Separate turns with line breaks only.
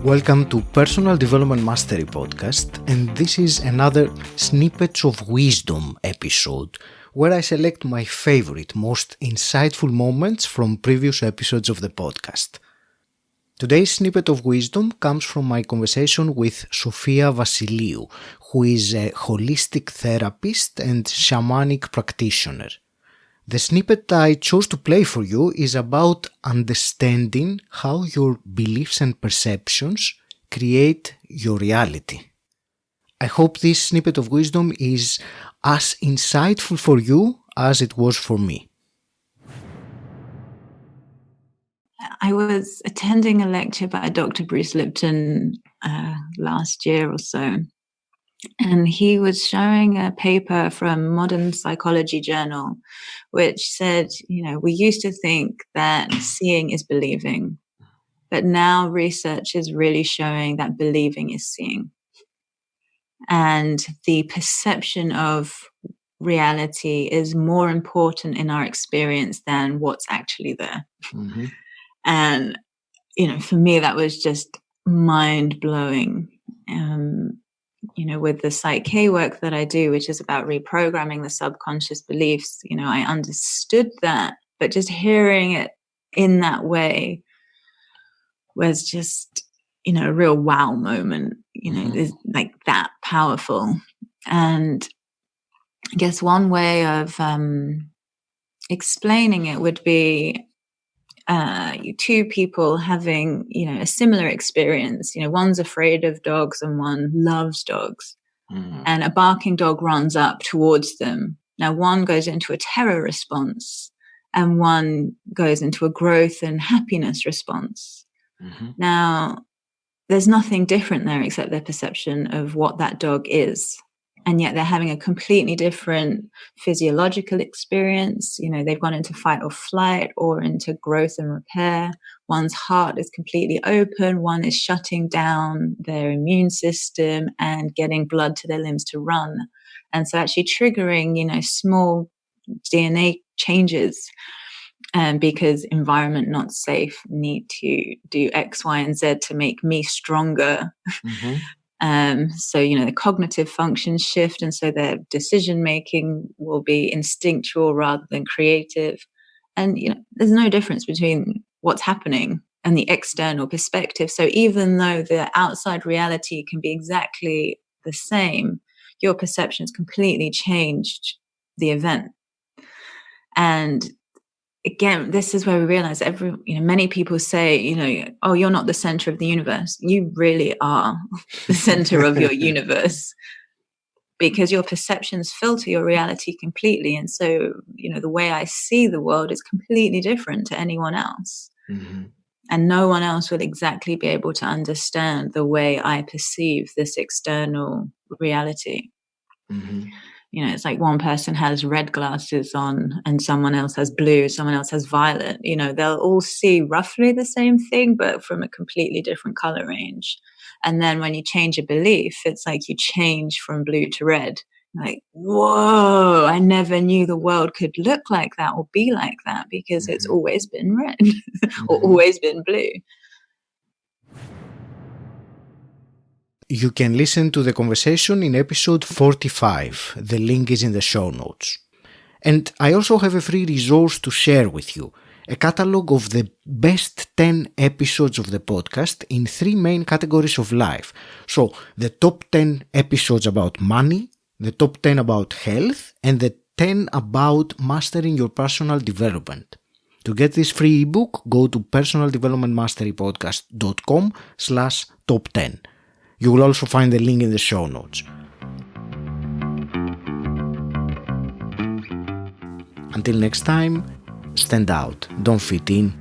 Welcome to Personal Development Mastery Podcast, and this is another Snippets of Wisdom episode where I select my favorite, most insightful moments from previous episodes of the podcast. Today's Snippet of Wisdom comes from my conversation with Sophia Vasiliou, who is a holistic therapist and shamanic practitioner. The snippet I chose to play for you is about understanding how your beliefs and perceptions create your reality. I hope this snippet of wisdom is as insightful for you as it was for me.
I was attending a lecture by Dr. Bruce Lipton last year or so, and he was showing a paper from Modern Psychology Journal, which said, we used to think that seeing is believing, but now research is really showing that believing is seeing. And the perception of reality is more important in our experience than what's actually there. Mm-hmm. And, for me, that was just mind-blowing. With the Psych-K work that I do, which is about reprogramming the subconscious beliefs, I understood that, but just hearing it in that way was just, a real wow moment, is like that powerful. And I guess one way of explaining it would be two people having, a similar experience. One's afraid of dogs and one loves dogs. And a barking dog runs up towards them. Now, one goes into a terror response and one goes into a growth and happiness response. Mm-hmm. Now, there's nothing different there except their perception of what that dog is. And yet they're having a completely different physiological experience. They've gone into fight or flight or into growth and repair. One's heart is completely open. One is shutting down their immune system and getting blood to their limbs to run. And so actually triggering, small DNA changes. Because environment not safe, need to do X, Y, and Z to make me stronger. Mm-hmm. So, the cognitive functions shift, and so their decision-making will be instinctual rather than creative. And, there's no difference between what's happening and the external perspective. So even though the outside reality can be exactly the same, your perceptions completely changed the event. And again, this is where we realize many people say, oh, you're not the center of the universe. You really are the center of your universe, because your perceptions filter your reality completely. And so, the way I see the world is completely different to anyone else. Mm-hmm. And no one else will exactly be able to understand the way I perceive this external reality. Mm-hmm. It's like one person has red glasses on and someone else has blue, someone else has violet. They'll all see roughly the same thing, but from a completely different color range. And then when you change a belief, it's like you change from blue to red. Like, whoa, I never knew the world could look like that or be like that, because it's always been red or always been blue.
You can listen to the conversation in episode 45. The link is in the show notes. And I also have a free resource to share with you, a catalog of the best 10 episodes of the podcast in 3 main categories of life. So, the top 10 episodes about money, the top 10 about health, and the 10 about mastering your personal development. To get this free ebook, go to personaldevelopmentmasterypodcast.com/top10. You will also find the link in the show notes. Until next time, stand out, don't fit in,